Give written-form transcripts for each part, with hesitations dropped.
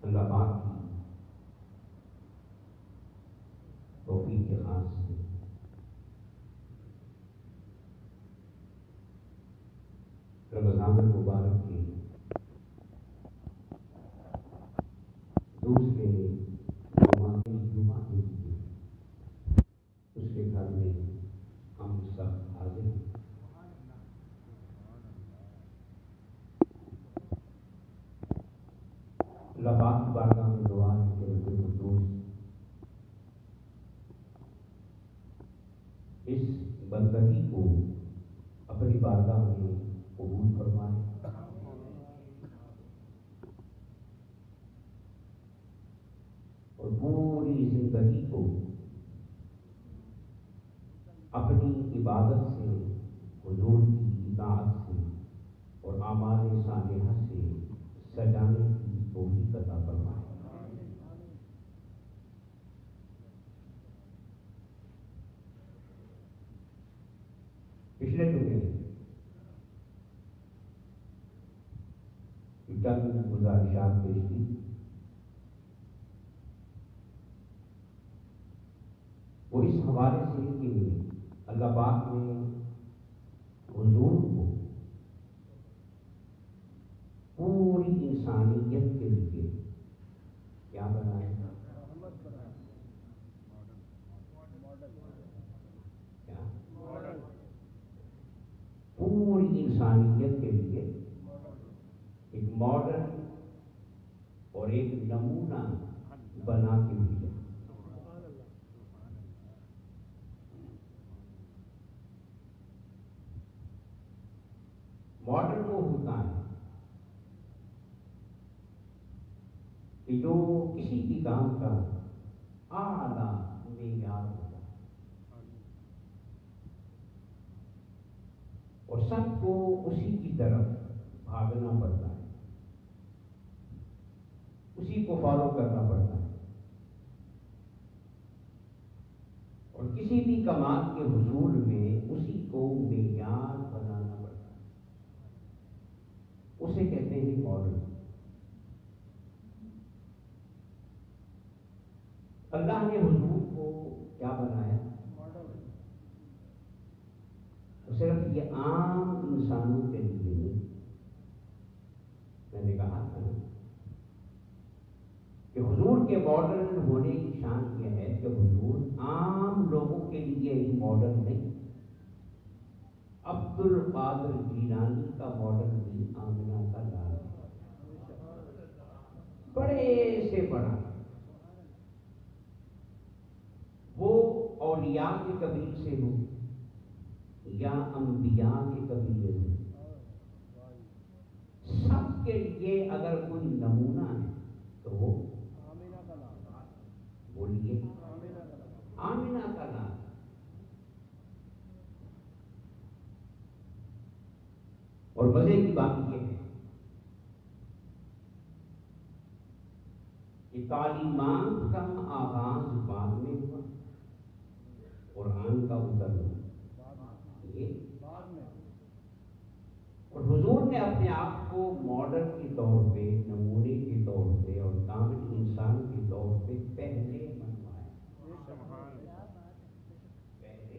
اللہ پاک کی توفیق خاص سے رمضان المبارک کے دوسرے جمعہ کے لیے اس کے گھر میں ہم سب حاضر ہیں۔ اللہ پاک کی بارگاہ میں دعا ہے کہ رب القدوس اس بندگی کو اپنی بارگاہ میں قبول فرمائے اور پوری زندگی کو اپنی عبادت سے، حضور کی اطاعت سے اور اعمال صالحہ سے سجانے کی توفیق عطا فرمائے۔ پچھلے جمعے چند گزارشات پیش کی۔ وہ اس حوالے سے کہ اللہ پاک نے حضور کو پوری انسانیت کے لیے کیا بنایا؟ کیا؟ پوری انسانیت کے لیے ایک ماڈل اور ایک نمونہ بنا کے بھیجا۔ ماڈل وہ ہوتا ہے کہ جو کسی بھی کام کا اعلیٰ معیار ہوتا ہے اور سب کو اسی کی طرف بھاگنا پڑتا ہے، اسی کو فالو کرنا پڑتا ہے اور کسی بھی کمال کے حصول میں اسی کو معیار بنانا پڑتا ہے، اسے کہتے ہیں ماڈل۔ اللہ نے حضور کو کیا بنایا؟ صرف یہ عام انسانوں کے لیے نہیں۔ میں نے کہا تھا کہ حضور کے ماڈل ہونے کی شان یہ ہے کہ حضور عام لوگوں کے لیے ہی ماڈل نہیں، عبد القادر جیلانی کا ماڈل بھی آمنہ کا لال ہے، بڑے سے بڑا۔ وہ اولیاء کے قبیل سے ہو یا انبیاء کے قبیلے سے، سب کے لیے اگر کوئی نمونہ ہے تو وہ بولیے آمنہ کا نام۔ اور مزے کی بات یہ ہے کہ تعلیمات کا آغاز بعد میں ہوا اور ایمان کا اترنا یہ، اور حضور نے اپنے آپ کو ماڈل کے طور پہ، نمونے کے طور پہ اور کامل انسان کے طور پہ پہلے منوایا، پہلے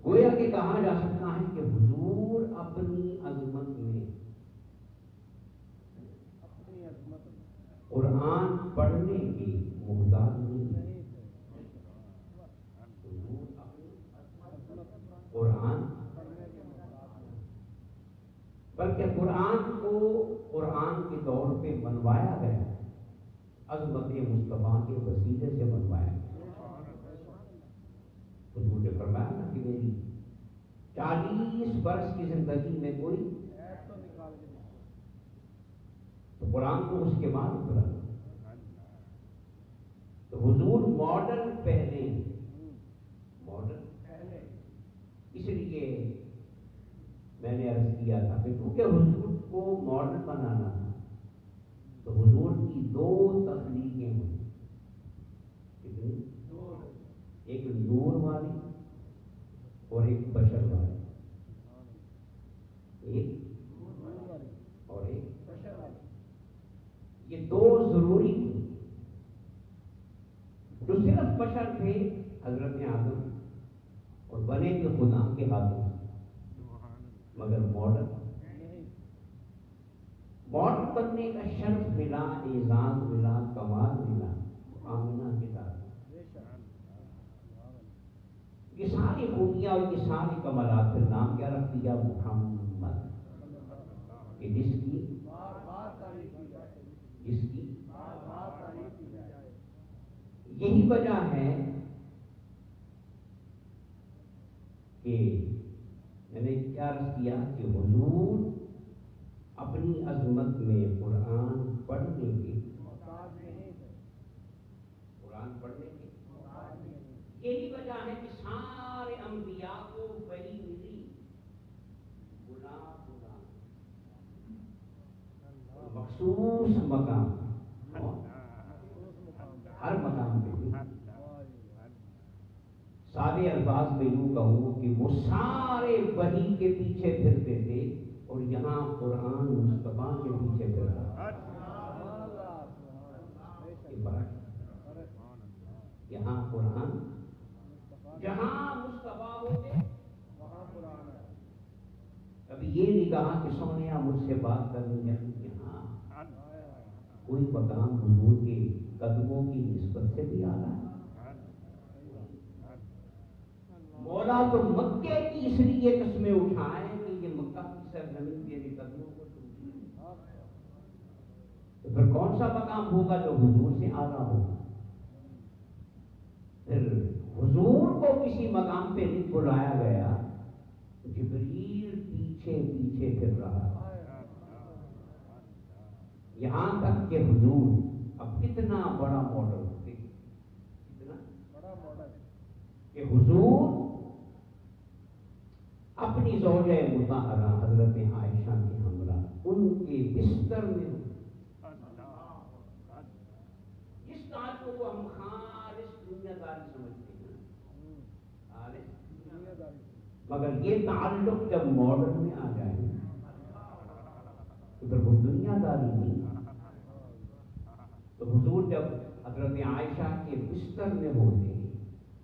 گویا کہ کہا جا سکتا ہے کہ حضور اپنی عظمت میں قرآن پڑھنے کے محتاج نہیں ہے، قرآن بلکہ قرآن کو قرآن کے طور پہ منوایا گیا، عظمت مصطفیٰ کے وسیلے سے منوایا گیا۔ حضور نے فرمایا نا کہ میری 40 برس کی زندگی میں کوئی تو قرآن کو اس کے بعد اترا، تو حضور ماڈل پہلے، ماڈل اس لیے میں نے عرض کیا تھا کہ کیونکہ حضور کو ماڈل بنانا تھا تو حضور کی 2 تخلیقیں ہوئی، کتنی؟ ایک نور والی اور ایک بشر والی، ایک اور ایک بشر والی، یہ 2 ضروری تھی۔ جو صرف بشر تھے حضرت آدم اور بنے کے خدا کے ہاتھوں سے، مگر ماڈل بننے کا شرف ملا، اعزاز ملا، کمال ملا آمنہ کے ساتھ۔ یہ ساری خوبیاں اور یہ ساری کمالات، پھر نام کیا رکھ دیا؟ محمد، کہ جس کی یہی وجہ ہے کہ میں نے کیا عرض کیا کہ حضور اپنی عظمت میں قرآن پڑھنے کے، قرآن پڑھنے کے یہی وجہ ہے کہ سارے انبیاء کو وہی ملی، مخصوص مقام، ہر مقام پہ بھی۔ سارے الفاظ میں یوں کہوں کہ وہ سارے وحی کے پیچھے پھرتے تھے اور یہاں قرآن مصطفیٰ کے پیچھے پھر رہا، یہاں قرآن، جہاں مصطفیٰ ہوتے وہاں قرآن ہے۔ کبھی یہ نہیں کہا کہ سونیا مجھ سے بات کرنی ہے، یہاں کوئی مقام حضور کے قدموں کی نسبت سے بھی آ رہا ہے۔ مولا تو مکے کی اس لیے قسمیں اٹھائے کہ یہ مکہ کی سرزمین تیرے قدموں کو چھوتی ہے، تو پھر کون سا مقام ہوگا جو حضور سے آگاہ ہوگا؟ پھر حضور کو کسی مقام پہ نہیں بلایا گیا، جبریل پیچھے پیچھے پھر رہا، یہاں تک کہ حضور اب کتنا بڑا ماڈل ہوتے، کتنا بڑا ماڈل کہ حضور اپنی زوجہ مطہرہ حضرت عائشہ کے ہمراہ ان کے بستر میں، جس تعلق کو ہم خالص دنیا داری سمجھتے ہیں، خالص دنیا داری، مگر یہ تعلق جب ماڈل میں آ جائے تو پھر وہ دنیا داری نہیں۔ تو حضور جب حضرت عائشہ کے بستر میں ہوتے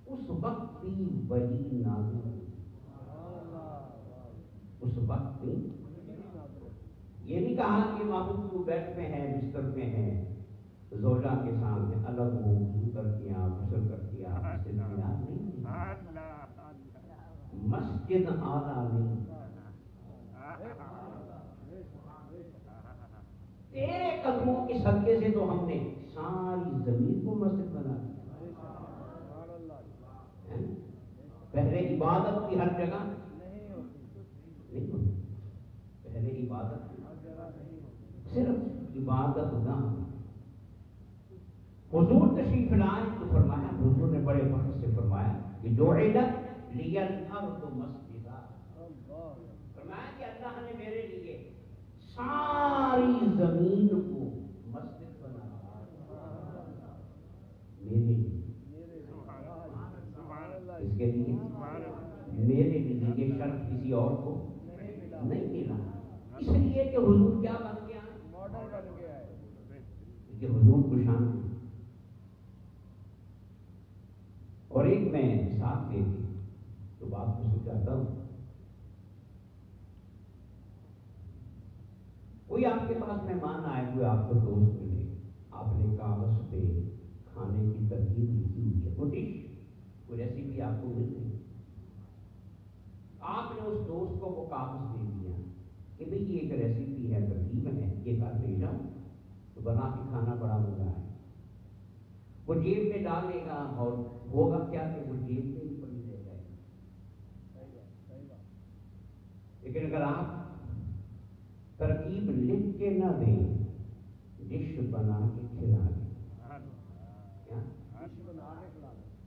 اس وقت بھی وحی نازل ہوئی، اس وقت بھی یہ نہیں کہا کہ محبوب کو بیڈ پہ ہے، بستر پہ ہے، زوجہ کے سامنے الگ ہو، وضو کر کیا، غسل کر کیا، نہیں، مسجد اعلیٰ نہیں، تیرے قدموں کے صدقے سے تو ہم نے ساری زمین کو مسجد بنا دیا۔ پہلے عبادت کی ہر جگہ نہیں ہوتی، پہلے عبادت صرف عبادت نہ، حضور تشریف لائے تو فرمایا، حضور نے بڑے فخر سے فرمایا کہ جعلت لی الارض مسجدا، فرمایا کہ اللہ نے میرے لیے ساری زمین کو مسجد بنایا، کے لیے میرے لیے یہ شرف کسی اور کو نہیں ملا، اس لیے کہ حضور کیا بن گیا، ماڈل بن گیا ہے کہ حضور کو شان دی۔ اور ایک میں مثال دے دی تو بات کو سمجھاتا ہوں۔ کوئی آپ کے پاس مہمان آئے ہوئے، آپ کو دوست ملے، آپ نے کاغذ پہ کھانے کی ترکیب لکھی ہوئی ہے، کوئی ڈش، کوئی ریسیپی آپ کو مل رہی، آپ نے اس دوست کو وہ کاغذ دے دیا کہ بھئی یہ ایک ریسیپی ہے، ترکیب ہے، یہ کر لے جاؤ تو بنا کے کھانا بڑا مزہ ہے۔ وہ جیب میں ڈالے گا اور ہوگا کیا کہ وہ جیب میں ہی پڑی رہ جائے گی۔ لیکن اگر آپ ترکیب لکھ کے نہ دیں، ڈش بنا کے کھلا دیں،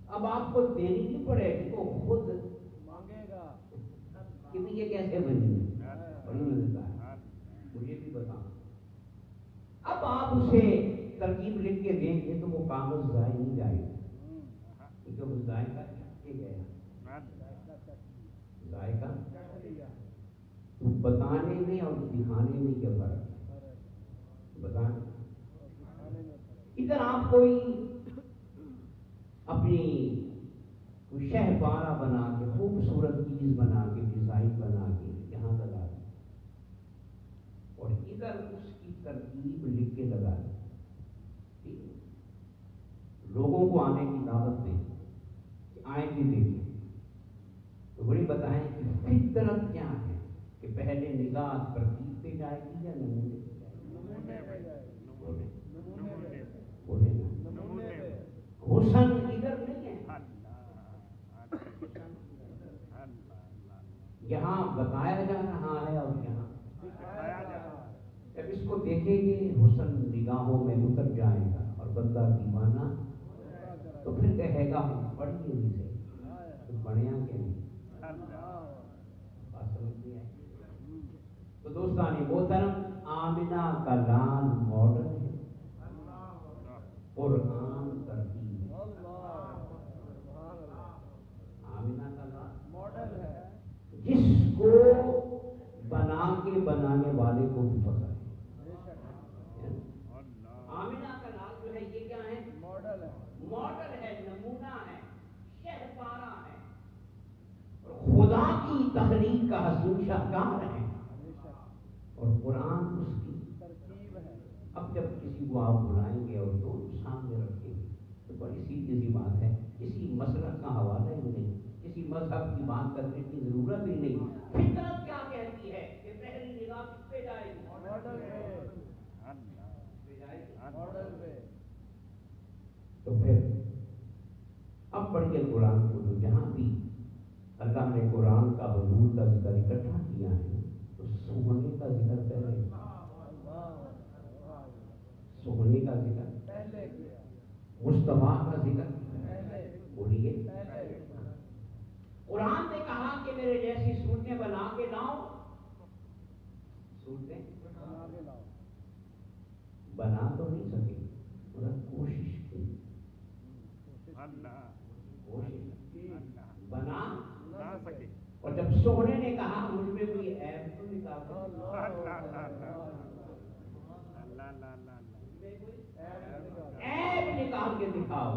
اب آپ کو دینی نہیں پڑے گی، وہ خود مانگے گا کہ یہ کیسے بنی ہے، بڑی مزیدار ہے، مجھے بھی بتا۔ اب آپ اسے ترکیب لکھ کے دیں گے تو وہ کاغذ ضائع نہیں جائے گا، کیونکہ وہ ذائقہ چکھ کے گیا، ذائقہ تو بتانے میں اور دکھانے میں کیا فرق ہے، بتانے ادھر آپ کوئی اپنی کوئی شہپارہ بنا کے، خوبصورت چیز بنا کے، ڈیزائن بنا کے یہاں لگا دیں اور ادھر اس کی ترکیب لکھ کے لگا دیں، لوگوں کو آنے کی دعوت دیں کہ آئیں گے دیکھیں، تو بڑی بتائیں کہ فطرت کیا ہے کہ پہلے نگاہ ترکیب پہ جائے گی یا نمونے پہ جائے گی؟ بولے نا، حسن ادھر نہیں ہے، یہاں بتایا جا رہا ہے اور یہاں جب اس کو دیکھیں گے حسن نگاہوں میں اتر جائے گا اور بندہ دیوانہ تو پھر کہے گا پڑھیے بھی سے تو بڑھیا کہ نہیں، بات سمجھتی ہے؟ تو دوستان محترم، آمنہ کا لال ماڈل ہے، قرآن ترتیب ہے، آمنہ کا لال ماڈل ہے جس کو بنا کے بنانے والے کو بھی پتا ہے۔ آمنہ کا لال جو ہے یہ کیا ہے؟ ماڈل ہے، ماڈل ہے، نمونہ ہے، شہپارہ ہے، خدا کی تخلیق کا حسین شاہکار ہے اور قرآن اس کی ترکیب ہے۔ اب جب کسی کو آپ بلائیں گے اور دونوں سامنے رکھیں گے تو بڑی سیدھی سی بات ہے، کسی مسلک کا حوالہ ہی نہیں، کسی مذہب کی بات کرنے کی ضرورت ہی نہیں، فطرت کیا کہتی ہے کہ پہلی نگاہ کس پہ جائے گی؟ ماڈل پہ۔ تو پھر اب پڑھیے قرآن کو، تو جہاں بھی اللہ نے قرآن کا حضور کا ذکر اکٹھا کیا ہے تو سونے کا ذکر پہلے، سونے کا ذکر پہلے، مصطفیٰ کا ذکر پہلے، بولیے قرآن نے کہا کہ میرے جیسی صورتیں بنا کے لاؤ، صورتیں بنا تو نہیں سکے مگر کوشش کی، بنا نہ سکے، اور جب سونے نے کہا مجھ میں کوئی عیب تو عیب نکال کے دکھاؤ،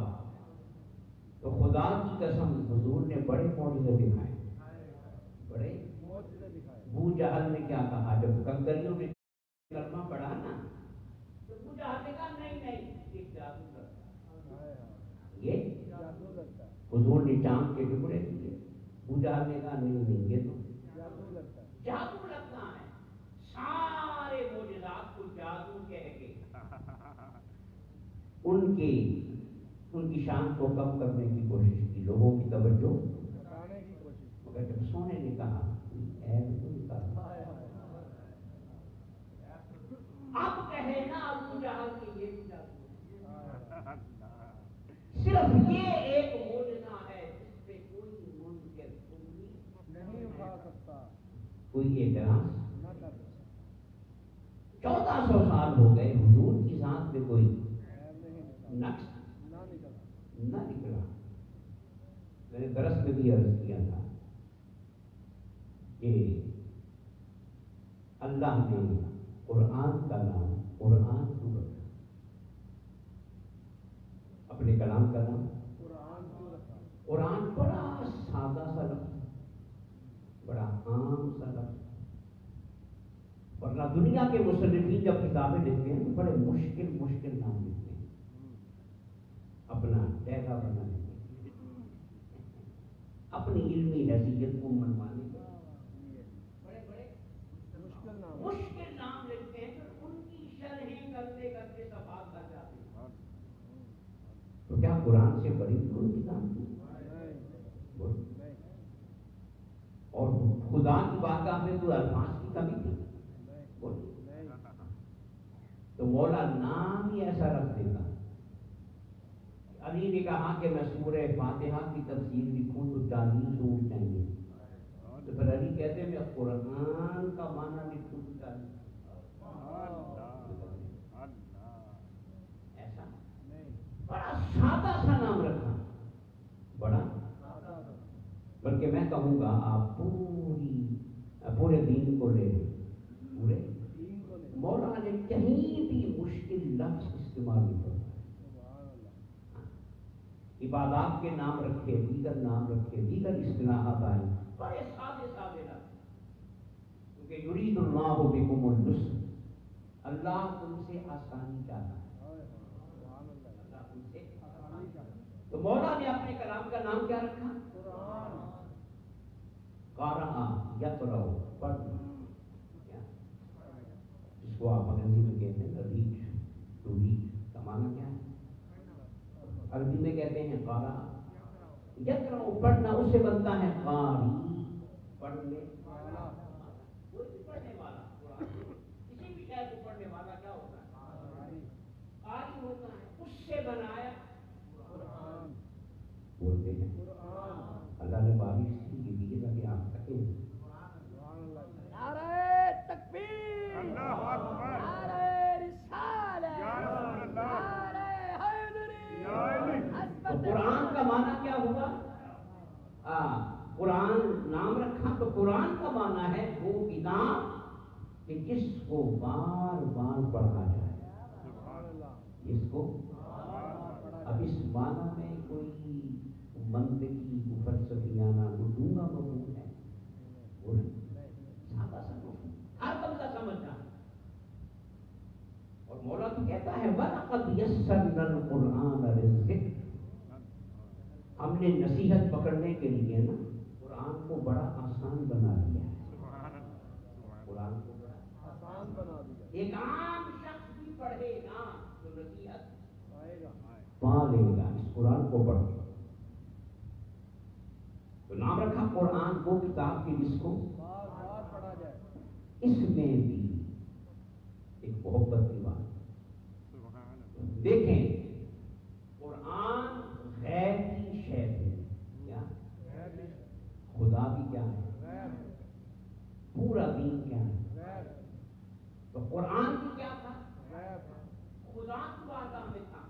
تو خدا کی قسم حضور نے بڑے معجزے دکھائے، بڑے ابو جہل نے کیا کہا جب کنکریوں نے کلمہ پڑھا نا تو ابو جہل نے کہا نہیں نہیں یہ جادو کرتا ہے، یہ جادو کرتا ہے، حضور نے چاند کے ٹکڑے دیے، ابو جہل نے کہا نہیں نہیں یہ تو جادو لگتا ہے، سارے معجزات کو جادو کہہ کے ان کی شان کو کم کرنے کی کوشش کی، لوگوں کی توجہ ہٹانے کی کوشش، مگر جب سونے نے کہا عیب تو نکالا، اب کہے نا ابو جہل کہ یہ بھی جادو، صرف یہ ایک معجزہ ہے جس پہ کوئی منکر نہیں اٹھا سکتا، کوئی اعتراض نہ کر سکتا۔ 1400 سال ہو گئے، حضور کی ذات میں کوئی نقص نہ نکلا، میں نے درس میں بھی عرض کیا تھا کہ اللہ نے قرآن کا نام قرآن کیوں رکھا؟ اپنے کلام کا نام قرآن بڑا سادہ سا لفظ، بڑا عام سا لفظ، ورنہ دنیا کے مصنفین جب کتابیں لکھتے ہیں تو بڑے مشکل مشکل نام لکھتے ہیں، اپنا ٹیگا بنا لیتے ہیں، اپنی علمی حیثیت کو منوانے کے بڑے بڑے مشکل نام لکھتے ہیں، پھر ان کی شرحیں کرتے کرتے صفحات بن جاتے ہیں۔ تو کیا قرآن سے بڑی کوئی کتاب تھی؟ اور خدا کی بارگاہ میں کوئی الفاظ کی کمی تھی؟ تو مولا نام ہی ایسا رکھ دیتا۔ علی نے کہا کہ میں سورہ فاتحہ کی تفسیر لکھوں تو 40 اونٹ چاہیے، تو پھر علی کہتے ہیں میں قرآن کا معنی لکھوں تو 40۔ ایسا بڑا سادہ سا نام رکھا، بڑا، بلکہ میں کہوں گا آپ پورے دین کو لے لیں، پورے مولا نے کہیں بھی مشکل لفظ استعمال نہیں کرتا، عبادات کے نام رکھے، دیگر نام رکھے، دیگر اصطلاحات آئیں، بڑے سادے سادے لفظ، کیونکہ یرید اللہ بکم الیسر، اللہ تم سے آسانی چاہتا ہے، اللہ تم سے آسانی چاہتا ہے۔ تو مولا نے اپنے کلام کا نام کیا رکھا؟ قارآ یقرأ، پڑھنا، جس کو آپ انگریزی میں کہتے ہیں ریڈ، ٹو ریڈ کا معنی کیا ہے؟ عربی میں کہتے ہیں قارآ یقرأ، پڑھنا، اس سے بنتا ہے قاری، پڑھنے والا، کوئی بھی پڑھنے والا، کسی بھی شے کو پڑھنے والا کیا ہوتا ہے؟ قاری ہوتا ہے، اس سے بنایا قرآن، بولتے ہیں اللہ نے بارش کی بھی تاکہ آپ تکیں۔ نعرہ تکبیر، اللہ اکبر، نعرہ رسالت، یا رسول اللہ، نعرہ حیدری، یا علی۔ تو قرآن کا معنی کیا ہوا؟ قرآن نام رکھا تو قرآن کا معنی ہے وہ کتاب کہ جس کو بار بار پڑھا جائے، جس کو اب اس معنی میں کوئی منطقی فلسفیانہ ڈونگا مفہوم ہے وہ نہیں، سادہ سا مفہوم ہر بندہ سمجھتا ہے۔ اور مولا تو کہتا ہے وَلَقَدْ يَسَّرْنَا الْقُرْآنَ لِلذِّكْرِ، ہم نے نصیحت پکڑنے کے لیے نا قرآن کو بڑا آسان بنا دیا ہے، قرآن کو بڑا آسان بنا دیا، ایک عام شخص بھی پڑھے گا تو نصیحت پا لے گا اس قرآن کو پڑھ کے۔ تو نام رکھا قرآن کو کتاب کی جس کو پڑھا جائے، اس میں بھی ایک محبت کی بات دیکھیں، قرآن غیر کی شے ہے، کیا خدا بھی کیا ہے، پورا دین کیا ہے، تو قرآن بھی کیا تھا، خدا کی بارگاہ میں تھا۔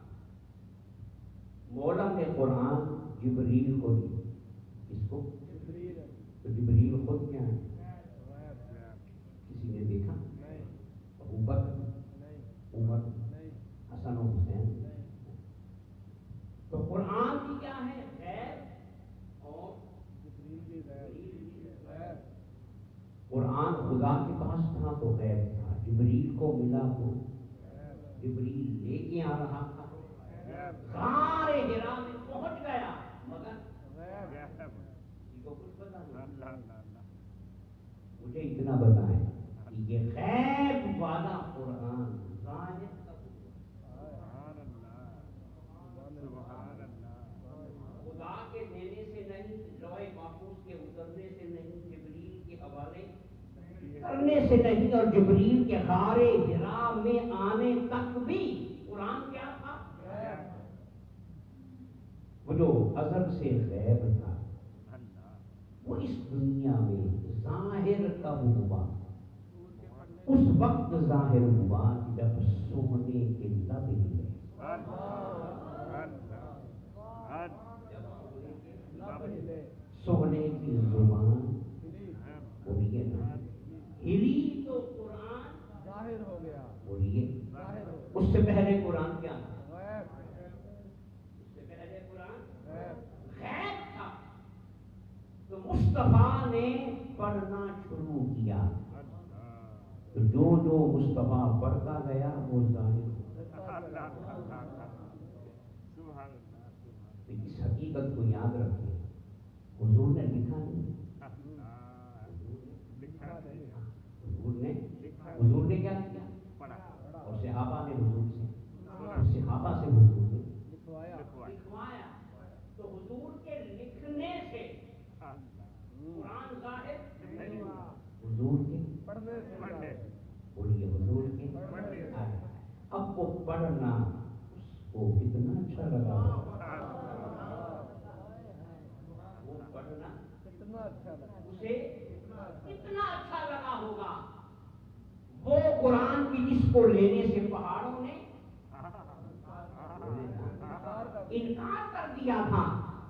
مولا نے قرآن جبریل کو دی، اس کو تو جبریل خود کیا ہے، کسی نے دیکھا؟ ابو بکر، عمر، حسن و حسین۔ تو قرآن کی کیا ہے، غیب، اور قرآن خدا کے پاس تھا تو غیب تھا، جبریل کو ملا تو جبریل لے کے آ رہا تھا، غار حرا میں پہنچ گیا مگر کسی کو کچھ پتا نہیں۔ مجھے اتنا بتائیں کہ یہ غیب والا قرآن ظاہر کب ہوا؟ خدا کے دینے سے نہیں، لوح محفوظ کے اترنے سے نہیں، جبریل کے حوالے کرنے سے نہیں، اور جبریل کے غار حرا میں آنے تک بھی قرآن کیا تھا، وہ جو ازل سے غیب تھا وہ اس دنیا میں ظاہر کب ہوا؟ اس وقت ظاہر ہوا جب سونے کے لب ہلے، سے پہلے قرآن کیا تھا؟ اس سے پہلے قرآن غیب تھا. تو مصطفیٰ نے پڑھنا شروع کیا. تو جو مصطفیٰ پڑھتا گیا وہ ظاہر ہو. اس حقیقت کو یاد رکھیں. حضور نے لکھا نہیں. حضور نے کیا کیا؟ اور صحابہ نے حضور سے، صحابہ سے حضور نے لکھوایا. تو حضور کے لکھنے سے قرآن ظاہر نہیں ہوا. حضور کے پڑھنے سے بولیے حضور کے. اب وہ پڑھنا اس کو کتنا اچھا لگا. وہ پڑھنا کتنا اچھا لگا، اسے کتنا اچھا لگا ہوگا. وہ قرآن کی جس کو لینے سے پہاڑوں نے انکار کر دیا تھا.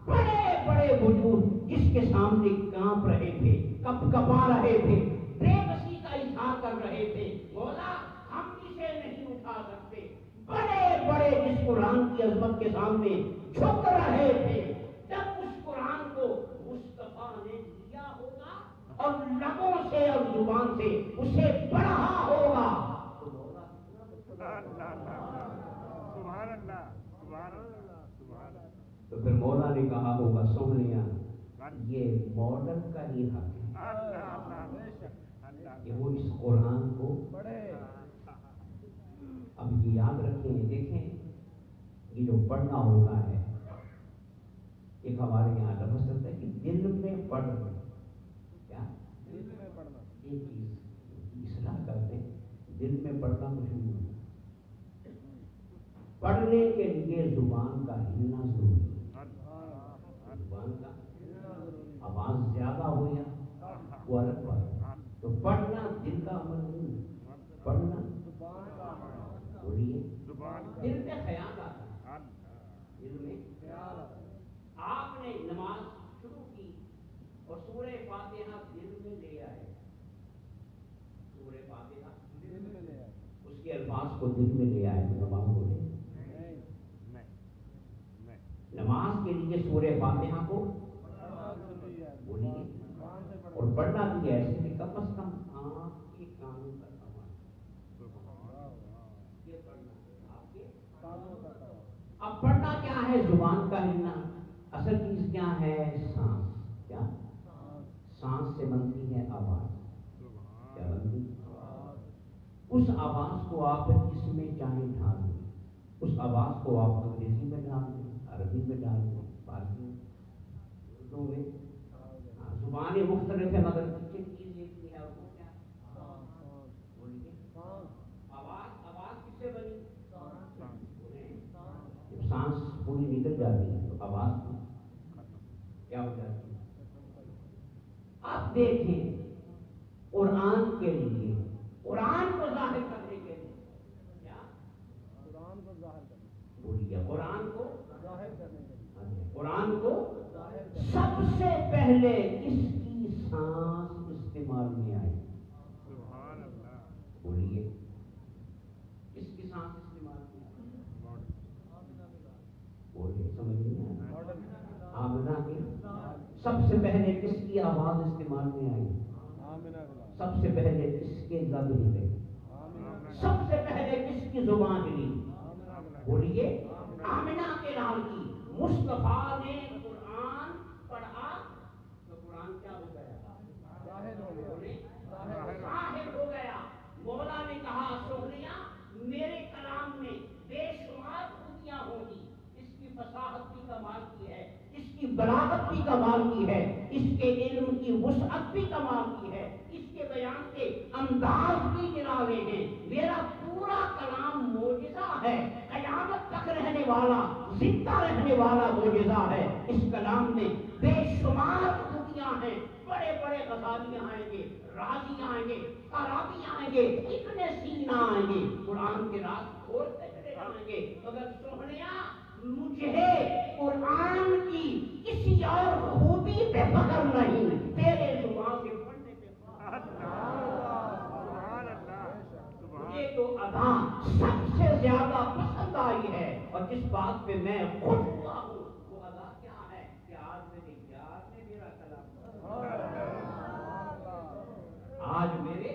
بڑے بڑے وجود جس کے سامنے کانپ رہے تھے، کپ کپا رہے تھے، بے بسی کا اظہار کر رہے تھے. بولا ہم اسے نہیں اٹھا سکتے. بڑے بڑے جس قرآن کی عظمت کے سامنے جھک رہے تھے. جب اس قرآن کو مصطفیٰ نے لیا ہوگا اور لبوں سے اور زبان سے اسے پڑھا ہوگا تو بولا سبحان اللہ سبحان اللہ. تو پھر مولا نے کہا ہوگا سوہنیا یہ ماڈل کا ہی حق ہے کہ وہ اس قرآن کو پڑھے. اب یہ یاد رکھیں. دیکھیں یہ جو پڑھنا ہوتا ہے، ایک ہمارے یہاں لفظ چلتا ہے کہ دل میں پڑھ. کیا دل میں پڑھنا؟ ایک چیز اصلاح کرتے ہیں، دل میں پڑھنا کچھ نہیں ہوتا. پڑھنے کے لیے زبان کا ہلنا ضروری ہے. زبان کا آواز زیادہ ہو یا وہ الگ بات. تو پڑھنا دل کا عمل نہیں، پڑھنا بولیے دل میں خیال آتا. دل میں آپ نے نماز شروع کی اور سورہ فاتحہ دل میں لے آئے. سورہ فاتحہ دل میں لے آئے، اس کے الفاظ کو دل میں لے آئے تو نماز بولے. نماز کے لیے سورہ فاتحہ کو بولیے اور پڑھنا بھی ایسے کہ کم از کم آپ کے کانوں تک آواز. یہ پڑھنا آپ کے کانوں تک آواز. اب پڑھنا کیا ہے؟ زبان کا ہلنا. اصل چیز کیا ہے؟ سانس. کیا سانس سے بنتی ہے آواز. کیا بنتی؟ اس آواز کو آپ جس میں چاہیں ڈال دیں. اس آواز کو آپ انگریزی میں ڈال دیں، عربی میں ڈال دیں، فارسی میں، اردو میں. زبانیں مختلف ہیں مگر چیز ایک ہی ہے. اور وہ کیا بولیے؟ آواز کس سے بنی؟ جب سانس پوری نکل جاتی ہے تو آواز کیا ہو جاتی ہے؟ آپ دیکھیں قرآن کے لیے، قرآن کو ظاہر کرنے کے لیے کیا؟ قرآن کو ظاہر کرنے بولیے. قرآن کو ظاہر کرنے کے لیے، قرآن کو سب سے پہلے کس کی سانس استعمال میں آئی؟ سبحان اللہ بولیے. کس کی سانس استعمال میں آئی؟ بولیے. سمجھ نہیں آیا؟ آمنہ کی. سب سے پہلے کس کی آواز استعمال میں آئی؟ سب سے پہلے کس کے لب ہلے؟ سب سے پہلے کس کی زبان ہلی؟ بولیے آمنہ کے لال کی. مصطفیٰ نے قرآن پڑھا تو قرآن کیا ہو گیا؟ ظاہر ہو گیا. مولا نے کہا سوہنیا میرے کلام میں بے شمار خوبیاں ہوں گی. اس کی فصاحت بھی کمال کی ہے، اس کی بلاغت بھی کمال کی ہے، اس کے علم کی وسعت بھی کمال کی ہے، اس کے بیان کے انداز بھی نراوے ہیں. میرا پورا کلام معجزہ ہے، قیامت تک رہنے والا، زندہ رہنے والا معجزہ ہے. اس کلام میں بے شمار خوبیاں ہیں. بڑے بڑے غزالی آئیں گے، راضی آئیں گے، فارابی آئیں گے، ابن سینا آئیں گے، قرآن کے راز کھولتے چلے جائیں گے. مگر سوہنیا مجھے قرآن کی کسی اور خوبی پہ فخر نہیں، تیرے زبان کے پڑھنے پہ مجھے تو ادا سب سے زیادہ بات پہ میں خوش ہوا ہوں، وہ ادا کیا ہے کہ آج میرے یار نے میرا کلام پڑھا، آج میرے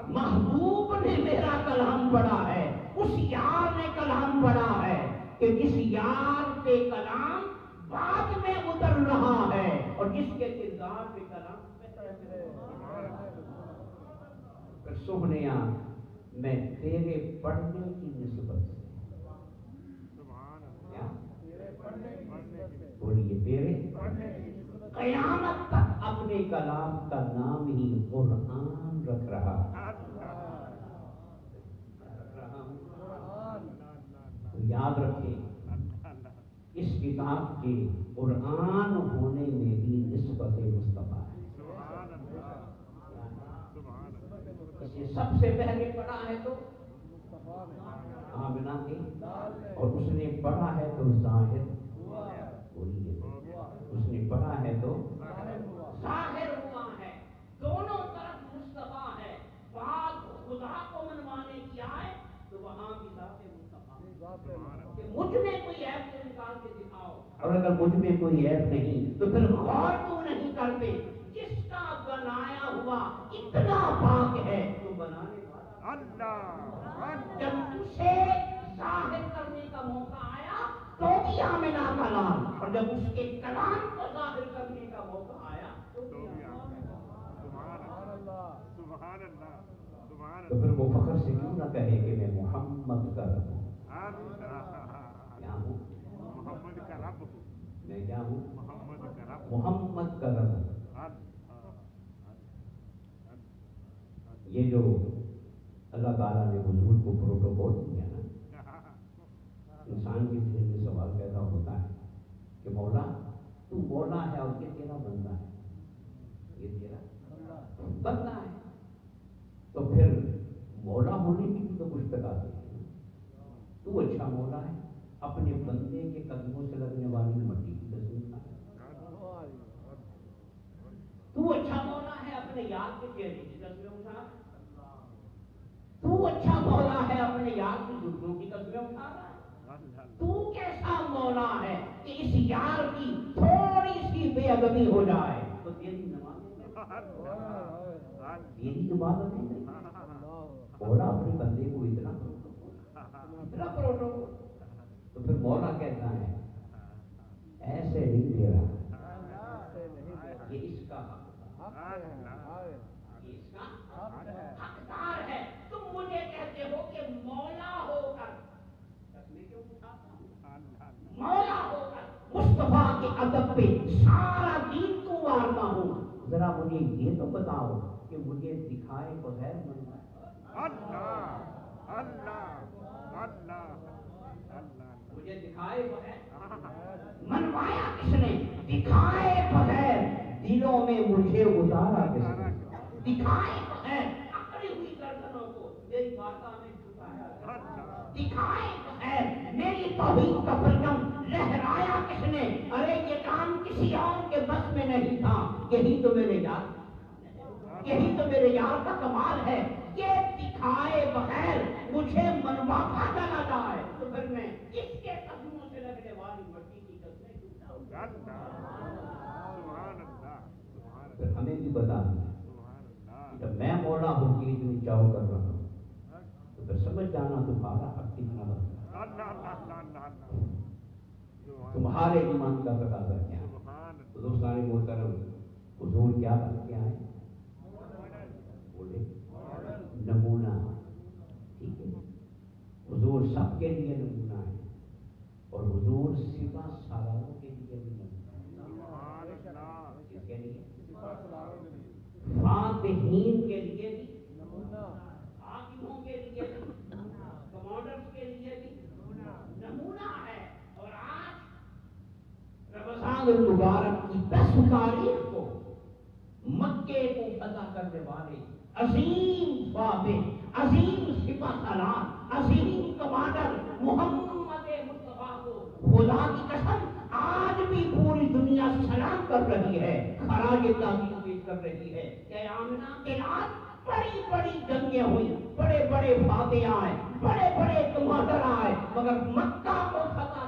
محبوب نے میرا کلام پڑھا ہے، اس یار نے کلام پڑھا ہے کہ جس یار کے کلام بعد میں اتر رہا ہے اور جس کے کردار پہ کلام پھر سبحانیہ میں تیرے پڑھنے کی نسبت سے بولیے تیرے قیامت تک اپنے کلام کا نام ہی قرآن رکھ رہا ہوں۔ تو یاد رکھیں اس کتاب کے قرآن ہونے میں بھی نسبت مصطفیٰ ہے۔ اسے سب سے پہلے پڑھا ہے تو آمنہ کے، اور اس نے پڑھا ہے تو ظاہر، اس نے پڑھا ہے تو ظاہر ہوا ہے، دونوں طرف مصطفیٰ ہے۔ بات خدا کو منوانے کی آئے تو وہاں بھی ذات مصطفیٰ کہ مجھ میں کوئی عیب تو نکال کے دکھاؤ، اور اگر مجھ میں کوئی عیب نہیں تو پھر غور کیوں نہیں کرتے؟ جس کا بنایا ہوا اتنا پاک ہے تو بنانے والا اللہ، جب اسے ظاہر کرنے کا موقع آیا تو بھی آمنہ کلام، اور جب اس کے کلام کو ظاہر کرنے کا موقع آیا تو بھی سبحان اللہ۔ تو پھر وہ فخر سے کیوں نہ کہے کہ میں محمد کا رب ہوں؟ کیا ہوں؟ محمد کا رب ہوں۔ میں کیا ہوں؟ محمد کا رب ہوں۔ یہ جو اللہ تعالیٰ نے حضور کو پروٹوکول دیا نا، انسان کے ذہن میں سوال پیدا ہوتا ہے کہ مولا تو مولا ہے اور یہ تیرا بندہ ہے، یہ تیرا بندہ ہے، تو پھر مولا ہونے کی بھی تو کچھ تقاضے ہیں۔ تو اچھا مولا ہے، اپنے بندے کے قدموں سے لگنے والی مٹی کی تصویر کھا، تو اچھا مولا ہے، اپنے یاد کے چہرے کی تصویر اٹھا، تو اچھا مولا ہے، اپنے یار کی جھٹوں کی تصویر اٹھا رہا ہے۔ تو کیسا مولا ہے کہ اس یار کی تھوڑی سی بے ادبی ہو جائے تو تیری نماز تیری عبادت نہیں؟ مولا اپنے بندے کو اتنا پروٹوکول، تو پھر مولا کہتا ہے ایسے نہیں دے رہا، یہ اس کا حقدار ہے۔ تم مجھے کہتے ہو کہ مولا ہو کر، مولا ہو کر مصطفیٰ کے ادب پہ سارا دین کو مارتا ہوں، ذرا مجھے یہ تو بتاؤ کہ مجھے دکھائے بغیر منوایا، مجھے دکھائے بغیر منوایا کس نے؟ دکھائے بغیر دلوں میں مجھے اتارا کس نے؟ دکھائے بغیر اکڑی ہوئی گردنوں کو میری بارگاہ میں جھکایا، دکھائے بغیر میری توحید کا پرچم لہرایا کس نے؟ ارے یہ کام کسی اور کے بس میں نہیں تھا، یہی تو میرے یار، یہی تو میرے یار کا کمال ہے، یہ دکھائے بغیر مجھے منواتا چلا جائے تو پھر میں اس کے قدموں سے لگنے والی مٹی کی قسمیں کیوں پھر ہمیں بھی بتا دیا جب میں مولا ہو کے اتنی چاؤ کر رہا ہوں تو پھر سمجھ جانا تمہارا حق کتنا بنتا ہے، تمہارے ایمان کا تقاضا کیا ہے۔ تو دوستان محترم، حضور کیا بن کے آئے؟ بولے نمونہ، ٹھیک ہے، حضور سب کے لیے نمونہ ہے، اور حضور سپاہ سالاروں کے لیے بھی نمونہ ہے، کس کے لیے؟ فاتحین کے لیے بھی نمونہ، حاکموں کے لیے بھی، کمانڈرز کے لیے بھی نمونہ ہے۔ اور آج رمضان المبارک کی 10 تاریخ کو مکے کو فتح کرنے والے عظیم فاتح، عظیم سپاہ سالار، عظیم کمانڈر محمد مصطفیٰ کو خدا کی قسم آج بھی پوری دنیا سلام کر رہی ہے، خراج تعظیم پیش کر رہی ہے کہ آمنہ کے رات بڑی بڑی جنگیں ہوئی، بڑے بڑے فاتح آئے، بڑے بڑے کمانڈر آئے، مگر مکہ کو فتح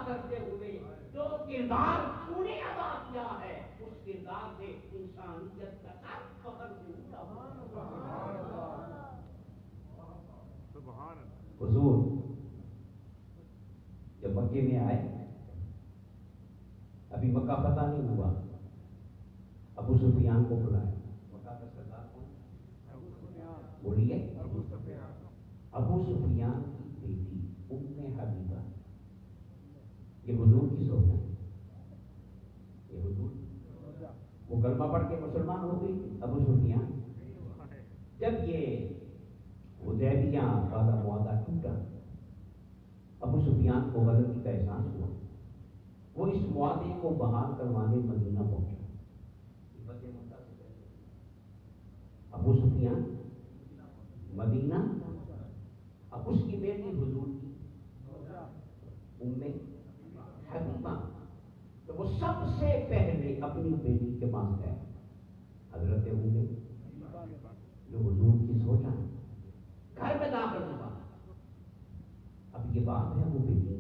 کردار تو نے ادا کیا ہے اس کردار سے انسانیت کا سر فخر سے حضور جب مکے میں آئے ابھی مکہ فتح نہیں ہوا، ابو سفیان کو بلایا۔ مکہ کا سردار کون؟ بولیے۔ ابو سفیان کی بیٹی ام حبیبہ، یہ حضور کی سوچ ہے، یہ حضور وہ کلمہ پڑھ کے مسلمان ہو گئی ابو سفیان۔ جب یہ حدیبیہ والا معاہدہ ٹوٹا، ابو سفیان کو غلطی کا احساس ہوا، وہ اس معاہدے کو بحال کروانے مدینہ پہنچا۔ ابو سفیان مدینہ، اب اس کی بیٹی حضور کی ام حبیبہ، تو وہ سب سے پہلے اپنی بیٹی کے پاس گئے، حضرت ام جو حضور کی سوچا ہے، گھر میں داخل ہوا۔ اب یہ بات ہے وہ بیٹی،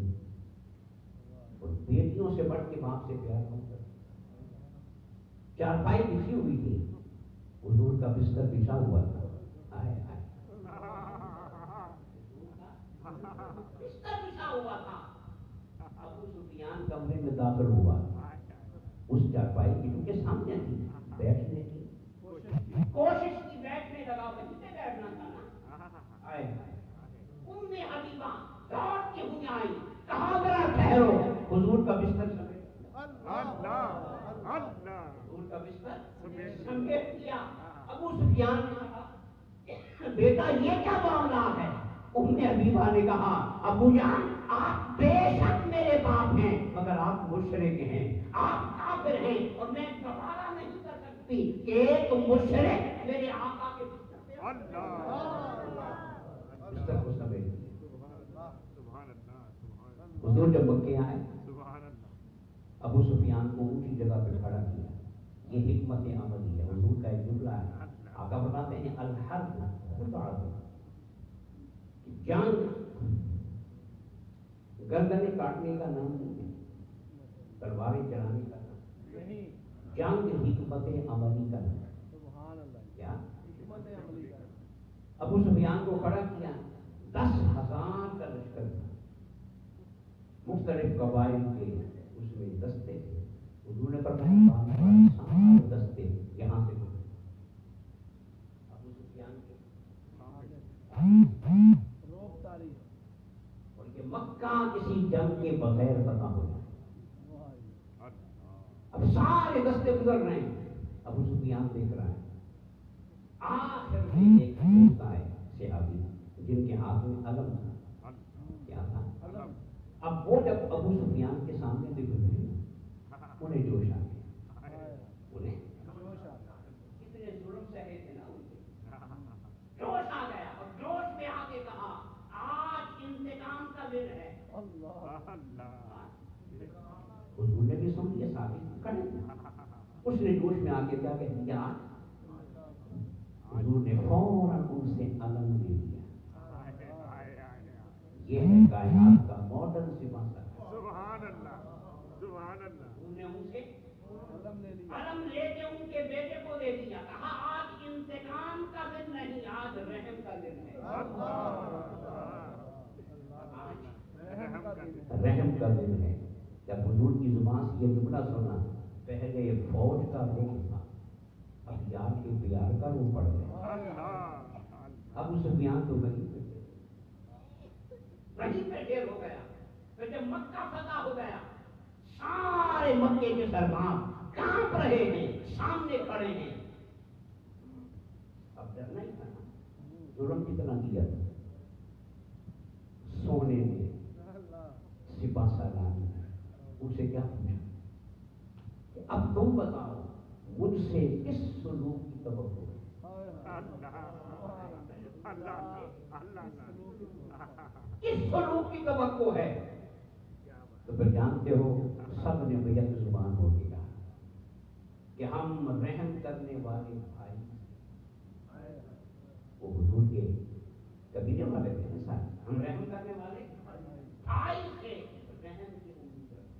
اور بیٹیوں سے بڑھ کے باپ سے پیار کرتا، چارپائی بچھی ہوئی تھی، حضور کا بستر بچھا ہوا تھا، بستر بچھا ہوا تھا، ابو سفیان کمرے میں داخل ہوا، اس چارپائی کی کیونکہ سامنے تھی، بیٹھنے کی کوشش کی، بیٹھنے لگا، وہیں پہ بیٹھنا تھا نا، آئے ام حبیبہ دوڑ کے ہوئی آئی، کہاں ذرا ٹھہرو، حضور کا بستر سمیٹ، حضور کا بستر سمیٹ دیا۔ ابو سفیان نے کہا بیٹا یہ کیا معاملہ ہے؟ ام حبیبہ نے کہا ابو جان آپ بے شک میرے باپ ہیں مگر آپ مشرک ہیں، آپ کافر ہیں، اور میں گوارا نہیں کر سکتی کہ ایک مشرک میرے آقا کے بستر کو سمیٹ دیا۔ حضور جب مکے آئے ابو سفیان کو اونچی جگہ پہ کھڑا کیا، یہ حکمت عملی ہے، حضور کا ایک جملہ ہے، آقا بتاتے ہیں الحرب جنگ گردنیں کاٹنے کا نام نہیں ہے، تلواریں چلانے کا نام نہیں، جنگ حکمت عملی کا نام ہے۔ کیا ابو سفیان کو کھڑا کیا، 10,000 کا لشکر تھا، مختلف قبائل کے اس میں دستے تھے، حضور نے فرمایا سارے دستے یہاں سے گزرے، ابو سفیان کے اور یہ مکہ کسی جنگ کے بغیر فتح ہو جائے، اب سارے دستے گزر رہے ہیں، ابو سفیان دیکھ رہا ہے، آخر میں ایک دوست آئے صحابی جن کے ہاتھ میں علم تھا، کیا تھا؟ اب وہ جب ابو سفیان کے سامنے سے گزرے انہیں جوش آ گیا، انہیں کتنے ظلم سہے تھے نا، جوش آ گیا، اور جوش میں آ کے کہا آج انتقام کا دن ہے۔ حضور نے بھی سن لیا، ساتھی کھڑے، اس نے جوش میں آ کے کیا کہہ دیا، حضور نے فوراً ان سے علم لے لیا، یہ ہے کائنات کا ماڈرن سپاہ سالار، سبحان اللہ سبحان اللہ۔ انہوں نے ان سے علم لے کے ان کے بیٹے کو دے دیا، کہا آج انتقام کا دن نہیں، آج رحم کا دن ہے، رحم کا دن ہے۔ جب حضور کی زبان سے یہ جملہ سنا، پہلے فوج کا روح تھا، اب یار کے پیار کا روح پڑ گیا، ابو سفیان تو وہیں پہ ڈھیر ہو گیا۔ پھر جب مکہ فتح ہو گیا، سارے مکے کے سردار کانپ رہے ہیں، سامنے کھڑے ہیں، اب ڈرنا ہی تھا، ظلم کتنا کیا تھا، سونے میں سپاہ سالار نے ان سے کیا پوچھا کہ اب تم بتاؤ مجھ سے کس سلوک کی توقع ہے؟ کس سلوک کی توقع ہے؟ تو پھر جانتے ہو سب نے بیعت زبان ہو کے کہا کہ ہم رحم کرنے والے بھائی، وہ حضور کے قبیلے والے تھے سارے، ہم رحم کرنے والے بھائی سے رحم کی امید رکھتے،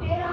13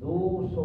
200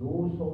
200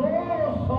200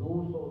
200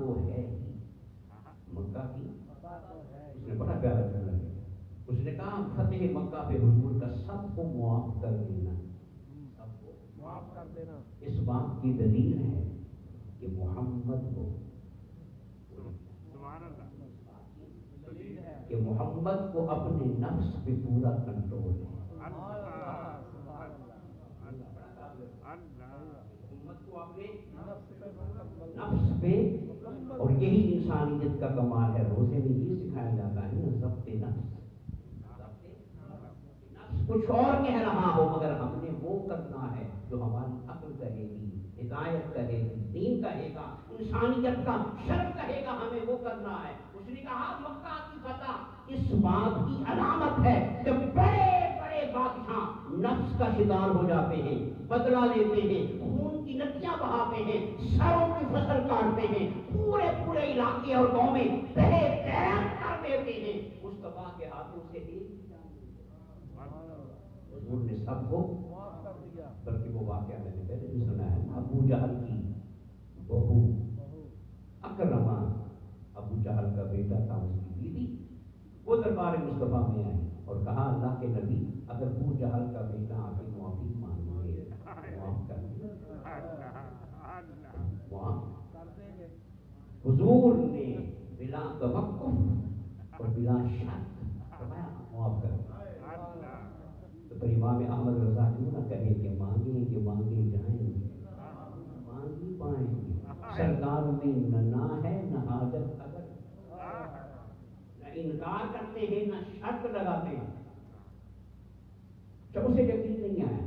وہ ہے ہی مکہ کی، اس نے بڑا پیارا کرنا ہے، اس نے کہا فتح مکہ پہ حضور کا سب کو معاف کر دینا، سب کو معاف کر دینا۔ اس بات کی دلیل ہے کہ محمد کو، کہ محمد کو اپنے نفس پہ پورا کنٹرول ہے، محمد کو اپنے نفس پہ، اور یہی انسانیت کا کمال ہے۔ روزے میں یہ سکھایا جاتا ہے نا، ضبط نفس، کچھ اور کہہ رہا ہو مگر ہم نے وہ کرنا ہے جو ہماری عقل کہے گی، ہدایت کہے گی، دین کہے گا، انسانیت کا شرف کہے گا، ہمیں وہ کرنا ہے۔ اس نے کہا مکہ کی فتح اس بات کی علامت ہے کہ بڑے بڑے بادشاہ نفس کا شکار ہو جاتے ہیں، بدلہ لیتے ہیں، خون کی ندیاں بہاتے ہیں، سروں کی فصل کاٹتے ہیں، پورے پورے علاقے اور قوم میں تہے تہہ کر دیتے ہیں، مصطفیٰ کے ہاتھوں سے ایک حضور نے سب کو معاف کر دیا۔ بلکہ وہ واقعہ میں نے پہلے بھی سنا ہے، ابو جہل کی بہو اکرمہ، ابو جہل کا بیٹا تھا، اس کی بیوی، وہ دربار مصطفیٰ میں آئی اور کہا اللہ کے نبی اگر ابو جہل کا بیٹا آ کے معافی مانگے معاف کر دیں، معاف کر دیں گے۔ حضور نے بلا توقف اور بلا شک فرمایا معاف کر دیں۔ تو پھر امام احمد رضا کیوں نہ کہے کہ مانگیں گے مانگے جائیں گے، مانگ ہی پائیں گے، سرکار میں نہ ہے نہ حاجت اگر، نہ انکار کرتے ہیں نہ شرط لگاتے ہیں۔ جب اسے یقین نہیں آیا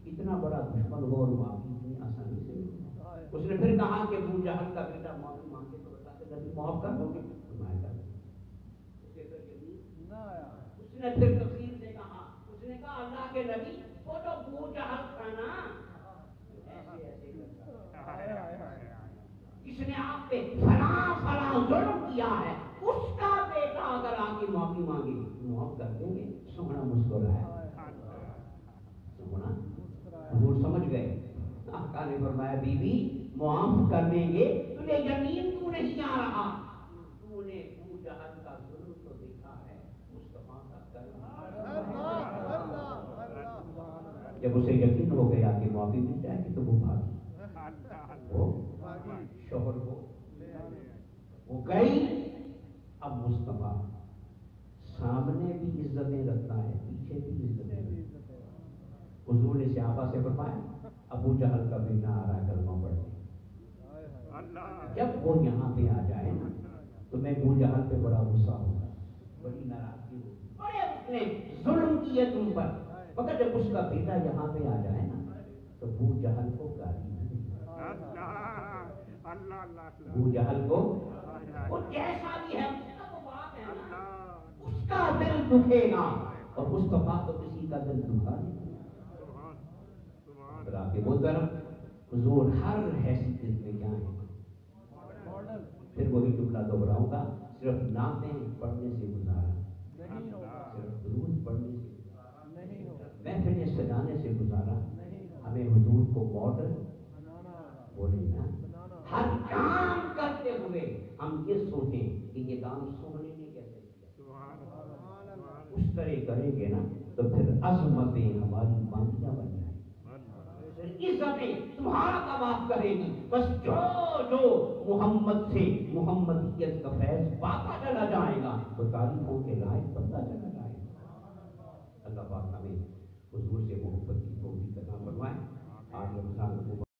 اتنا بڑا دشمن ہو اور معافی اتنی آسانی سے نہیں، اس نے پھر کہا کہ ابو جہل کا بیٹا معافی مانگے تو بتا کہ نبی معاف کر دو گے، فرمایا کر دو۔ اسے پھر یقین نہ آیا، اس نے پھر تفصیل سے کہا، اس نے کہا اللہ کے نبی وہ تو ابو جہل تھا نا، ایسے ایسے کرتا، اس نے آپ پہ فلاں فلاں ظلم کیا ہے، اس کا بیٹا اگر آپ کی معافی مانگے معاف کر دیں گے۔ سونا مسکرایا، سونا حضور سمجھ گئے، آقا نے فرمایا بی بی معاف کر دیں گے، تجھے یقین کیوں نہیں آ رہا؟ تو نے ابو جہل کا ظلم تو دیکھا ہے، مصطفیٰ کا کرم۔ جب اسے یقین ہو گیا کہ معافی مل جائے گی تو وہ بھاگی، وہ شوہر کو وہ گئی۔ اب مصطفیٰ سامنے بھی عزتیں رکھتا ہے، پیچھے بھی عزتیں رکھتا ہے۔ حضور نے صحابہ سے فرمایا ابو جہل کا بیٹا آ رہا ہے کلمہ پڑھنے، جب وہ یہاں پہ آ جائے نا تو میں ابو جہل پہ بڑا غصہ ہوگا، بڑی ناراضگی ہوگی، بڑے اس نے ظلم کیے تم پر، مگر جب اس کا بیٹا یہاں پہ آ جائے نا تو ابو جہل کو گالی نہ دے، ابو جہل کو وہ جیسا بھی ہے اس کا وہ بات ہے نا، اس کا دل دکھے گا، اور مصطفیٰ تو کسی کا دل دکھا نہیں۔ کے محترم حضور ہر حیثیت میں کیا ہے، پھر وہی جملہ دوہراؤں گا، صرف نعتیں پڑھنے سے گزارا نہیں ہوگا، صرف درود پڑھنے سے گزارا نہیں ہوگا، محفلیں سجانے سے گزارا نہیں ہوگا، ہمیں حضور کو ماڈل بولے نا، ہر کام کرتے ہوئے ہم یہ سوچیں کہ یہ کام سونے نے کیسے کیا، اس طرح کریں گے نا تو پھر عظمتیں ہماری ماندیاں بن جائیں، عزتیں تمہارا طواف کرے گی، بس جو جو محمد سے محمدیت کا فیض پاتا چلا جائے گا تو تعریفوں کے لائق بنتا چلا جائے گا۔ اللہ پاک ہمیں حضور سے محبت کی توفیق عطا فرمائے۔ آج رمضان